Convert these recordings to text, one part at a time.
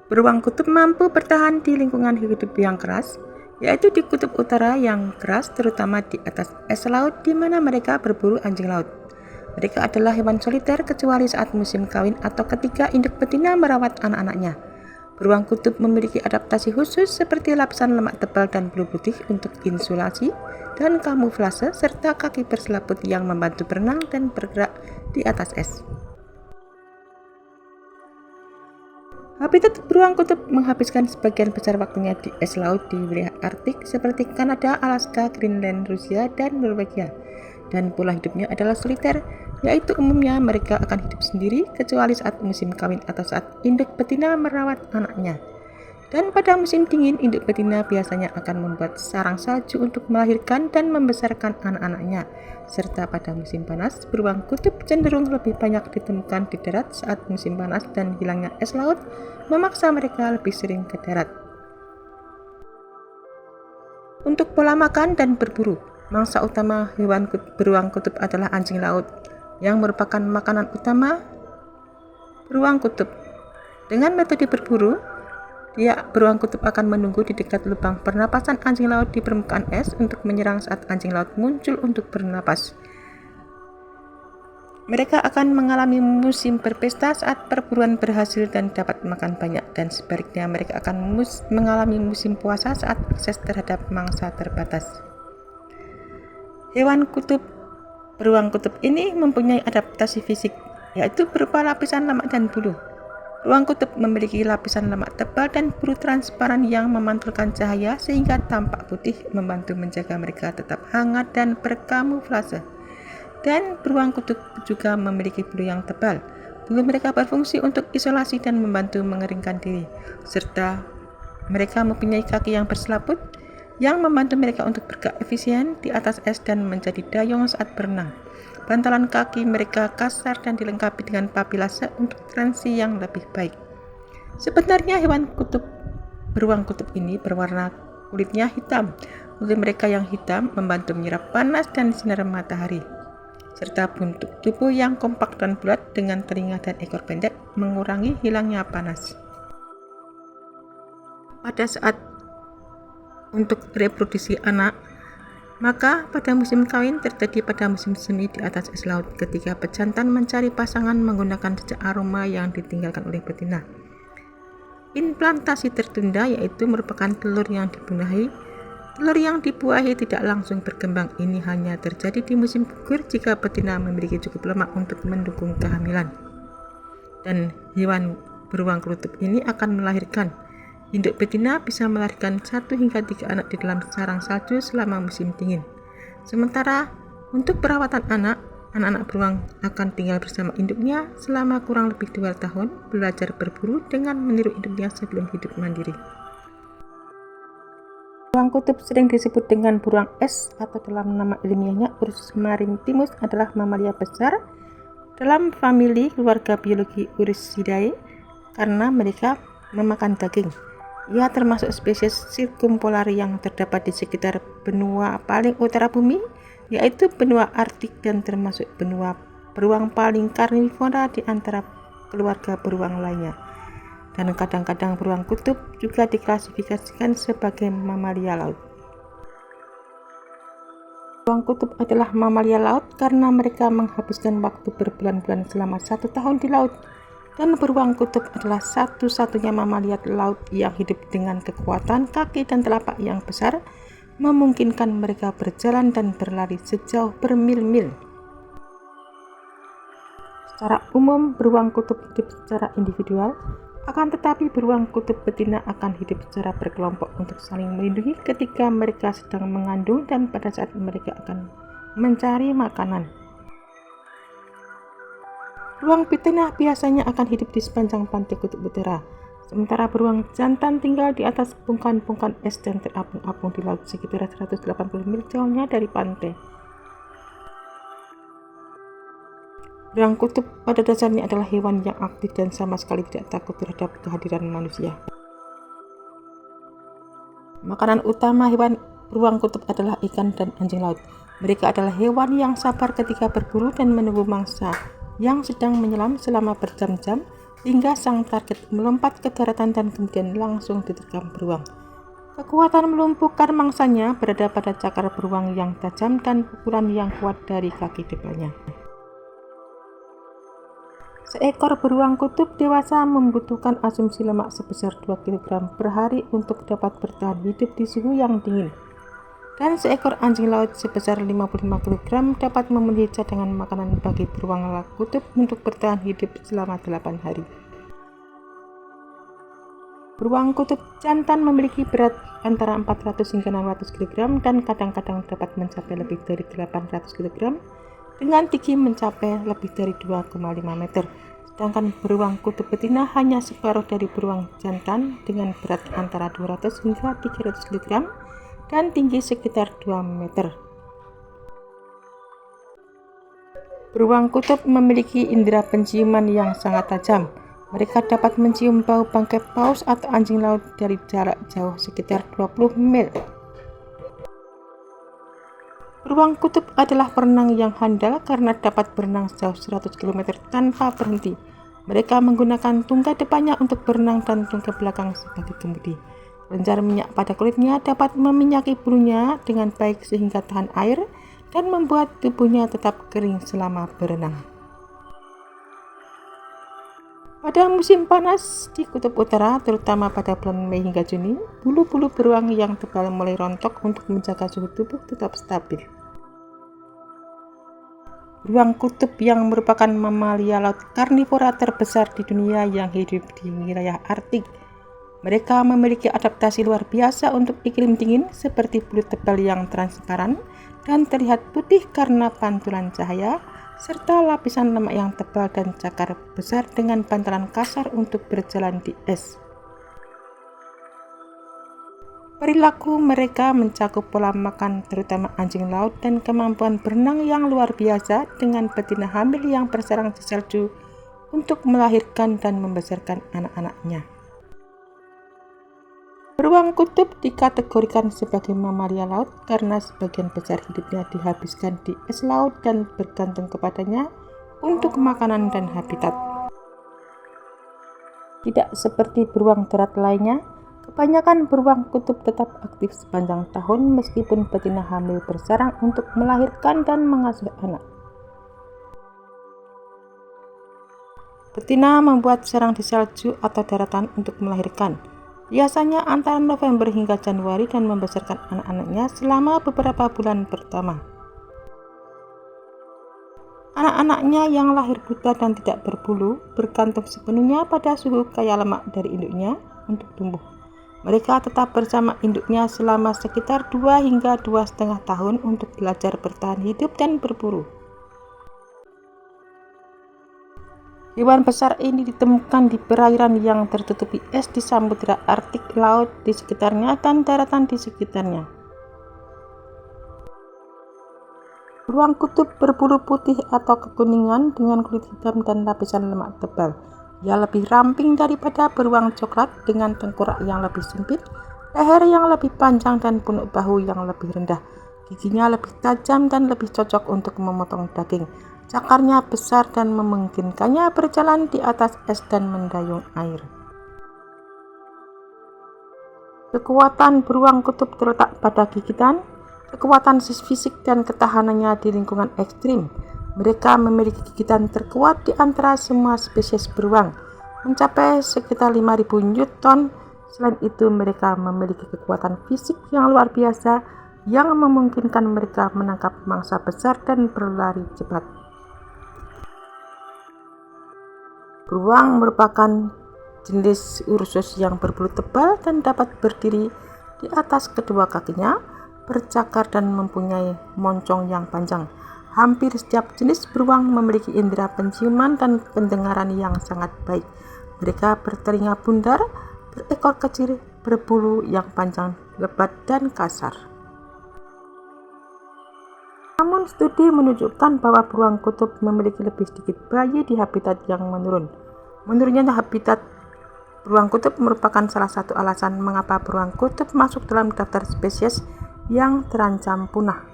Beruang kutub mampu bertahan di lingkungan hidup yang keras, yaitu di kutub utara yang keras, terutama di atas es laut di mana mereka berburu anjing laut. Mereka adalah hewan soliter kecuali saat musim kawin atau ketika induk betina merawat anak-anaknya. Beruang kutub memiliki adaptasi khusus seperti lapisan lemak tebal dan bulu putih untuk insulasi dan kamuflase serta kaki berselaput yang membantu berenang dan bergerak di atas es. Habitat beruang kutub menghabiskan sebagian besar waktunya di es laut di wilayah Arktik seperti Kanada, Alaska, Greenland, Rusia, dan Norwegia. Dan pola hidupnya adalah soliter, yaitu umumnya mereka akan hidup sendiri kecuali saat musim kawin atau saat induk betina merawat anaknya. Dan pada musim dingin, induk betina biasanya akan membuat sarang salju untuk melahirkan dan membesarkan anak-anaknya. Serta pada musim panas, beruang kutub cenderung lebih banyak ditemukan di darat saat musim panas dan hilangnya es laut memaksa mereka lebih sering ke darat. Untuk pola makan dan berburu, mangsa utama hewan beruang kutub adalah anjing laut, yang merupakan makanan utama beruang kutub. Dengan metode berburu, beruang kutub akan menunggu di dekat lubang pernapasan anjing laut di permukaan es untuk menyerang saat anjing laut muncul untuk bernapas. Mereka akan mengalami musim berpesta saat perburuan berhasil dan dapat makan banyak, dan sebaliknya mereka akan mengalami musim puasa saat akses terhadap mangsa terbatas. Beruang kutub ini mempunyai adaptasi fisik, yaitu berupa lapisan lemak dan bulu. Beruang kutub memiliki lapisan lemak tebal dan bulu transparan yang memantulkan cahaya sehingga tampak putih, membantu menjaga mereka tetap hangat dan berkamuflase. Dan beruang kutub juga memiliki bulu yang tebal. Bulu mereka berfungsi untuk isolasi dan membantu mengeringkan diri, serta mereka mempunyai kaki yang berselaput yang membantu mereka untuk bergerak efisien di atas es dan menjadi dayung saat berenang. Bantalan kaki mereka kasar dan dilengkapi dengan papilase untuk transi yang lebih baik. Sebenarnya beruang kutub ini berwarna kulitnya hitam. Kulit mereka yang hitam membantu menyerap panas dan sinar matahari, serta bentuk tubuh yang kompak dan bulat dengan telinga dan ekor pendek mengurangi hilangnya panas. Pada saat untuk reproduksi anak, maka pada musim kawin terjadi pada musim semi di atas es laut ketika pejantan mencari pasangan menggunakan jejak aroma yang ditinggalkan oleh betina. Implantasi tertunda yaitu merupakan telur yang dibuahi. Telur yang dibuahi tidak langsung berkembang. Ini hanya terjadi di musim gugur jika betina memiliki cukup lemak untuk mendukung kehamilan. Dan hewan beruang kutub ini akan melahirkan. Induk betina bisa melahirkan 1 hingga 3 anak di dalam sarang salju selama musim dingin. Sementara untuk perawatan anak-anak beruang akan tinggal bersama induknya selama kurang lebih 2 tahun, belajar berburu dengan meniru induknya sebelum hidup mandiri. Beruang kutub sering disebut dengan beruang es atau dalam nama ilmiahnya Ursus maritimus adalah mamalia besar dalam famili keluarga biologi Ursidae karena mereka memakan daging. Ia termasuk spesies sirkumpolari yang terdapat di sekitar benua paling utara bumi, yaitu benua Arktik, dan termasuk benua beruang paling karnivora di antara keluarga beruang lainnya. Dan kadang-kadang beruang kutub juga diklasifikasikan sebagai mamalia laut. Beruang kutub adalah mamalia laut karena mereka menghabiskan waktu berbulan-bulan selama 1 tahun di laut. Dan beruang kutub adalah satu-satunya mamalia laut yang hidup dengan kekuatan kaki dan telapak yang besar, memungkinkan mereka berjalan dan berlari sejauh bermil-mil. Secara umum, beruang kutub hidup secara individual, akan tetapi beruang kutub betina akan hidup secara berkelompok untuk saling melindungi ketika mereka sedang mengandung dan pada saat mereka akan mencari makanan. Beruang betina biasanya akan hidup di sepanjang pantai kutub utara, sementara beruang jantan tinggal di atas bongkahan-bongkahan es dan terapung-apung di laut sekitar 180 mil jauhnya dari pantai. Beruang kutub pada dasarnya adalah hewan yang aktif dan sama sekali tidak takut terhadap kehadiran manusia. Makanan utama hewan beruang kutub adalah ikan dan anjing laut. Mereka adalah hewan yang sabar ketika berburu dan menunggu mangsa yang sedang menyelam selama berjam-jam sehingga sang target melompat ke daratan dan kemudian langsung diterkam beruang. Kekuatan melumpuhkan mangsanya berada pada cakar beruang yang tajam dan pukulan yang kuat dari kaki depannya. Seekor beruang kutub dewasa membutuhkan asumsi lemak sebesar 2 kg per hari untuk dapat bertahan hidup di suhu yang dingin. Dan seekor anjing laut sebesar 55 kg dapat memenuhi cadangan makanan bagi beruang kutub untuk bertahan hidup selama 8 hari. Beruang kutub jantan memiliki berat antara 400 hingga 600 kg dan kadang-kadang dapat mencapai lebih dari 800 kg dengan tinggi mencapai lebih dari 2,5 meter. Sedangkan beruang kutub betina hanya separuh dari beruang jantan dengan berat antara 200 hingga 300 kg dan tinggi sekitar 2 meter. Beruang kutub memiliki indera penciuman yang sangat tajam. Mereka dapat mencium bau bangkai paus atau anjing laut dari jarak jauh sekitar 20 mil. Beruang kutub adalah perenang yang handal karena dapat berenang sejauh 100 km tanpa berhenti. Mereka menggunakan tungkai depannya untuk berenang dan tungkai belakang sebagai kemudi. Kelenjar minyak pada kulitnya dapat meminyaki bulunya dengan baik sehingga tahan air dan membuat tubuhnya tetap kering selama berenang. Pada musim panas di kutub utara, terutama pada bulan Mei hingga Juni, bulu-bulu beruang yang tebal mulai rontok untuk menjaga suhu tubuh tetap stabil. Beruang kutub yang merupakan mamalia laut karnivora terbesar di dunia yang hidup di wilayah Arktik. Mereka memiliki adaptasi luar biasa untuk iklim dingin seperti bulu tebal yang transparan dan terlihat putih karena pantulan cahaya, serta lapisan lemak yang tebal dan cakar besar dengan bantalan kasar untuk berjalan di es. Perilaku mereka mencakup pola makan terutama anjing laut dan kemampuan berenang yang luar biasa dengan betina hamil yang bersarang di salju untuk melahirkan dan membesarkan anak-anaknya. Beruang kutub dikategorikan sebagai mamalia laut karena sebagian besar hidupnya dihabiskan di es laut dan bergantung kepadanya untuk makanan dan habitat. Tidak seperti beruang darat lainnya, kebanyakan beruang kutub tetap aktif sepanjang tahun meskipun betina hamil bersarang untuk melahirkan dan mengasuh anak. Betina membuat sarang di salju atau daratan untuk melahirkan, biasanya antara November hingga Januari, dan membesarkan anak-anaknya selama beberapa bulan pertama. Anak-anaknya yang lahir buta dan tidak berbulu bergantung sepenuhnya pada suhu kaya lemak dari induknya untuk tumbuh. Mereka tetap bersama induknya selama sekitar 2 hingga 2,5 tahun untuk belajar bertahan hidup dan berburu. Hewan besar ini ditemukan di perairan yang tertutupi es di Samudra Arktik, laut di sekitarnya, dan daratan di sekitarnya. Beruang kutub berbulu putih atau kekuningan dengan kulit hitam dan lapisan lemak tebal. Ia lebih ramping daripada beruang coklat dengan tengkorak yang lebih sempit, leher yang lebih panjang dan punuk bahu yang lebih rendah. Giginya lebih tajam dan lebih cocok untuk memotong daging. Cakarnya besar dan memungkinkannya berjalan di atas es dan mendayung air. Kekuatan beruang kutub terletak pada gigitan, kekuatan fisik dan ketahanannya di lingkungan ekstrim. Mereka memiliki gigitan terkuat di antara semua spesies beruang, mencapai sekitar 5.000 Newton. Selain itu, mereka memiliki kekuatan fisik yang luar biasa yang memungkinkan mereka menangkap mangsa besar dan berlari cepat. Beruang merupakan jenis Ursus yang berbulu tebal dan dapat berdiri di atas kedua kakinya, bercakar dan mempunyai moncong yang panjang. Hampir setiap jenis beruang memiliki indera penciuman dan pendengaran yang sangat baik. Mereka bertelinga bundar, berekor kecil, berbulu yang panjang, lebat, dan kasar. Namun studi menunjukkan bahwa beruang kutub memiliki lebih sedikit bayi di habitat yang menurun. Menurunnya habitat beruang kutub merupakan salah satu alasan mengapa beruang kutub masuk dalam daftar spesies yang terancam punah.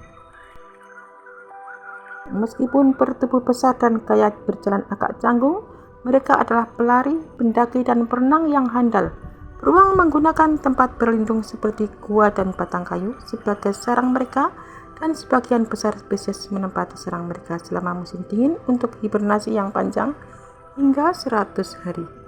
Meskipun bertubuh besar dan gaya berjalan agak canggung, Mereka adalah pelari, pendaki, dan perenang yang handal. Beruang menggunakan tempat berlindung seperti gua dan batang kayu sebagai sarang mereka, dan sebagian besar spesies menempati sarang mereka selama musim dingin untuk hibernasi yang panjang hingga 100 hari.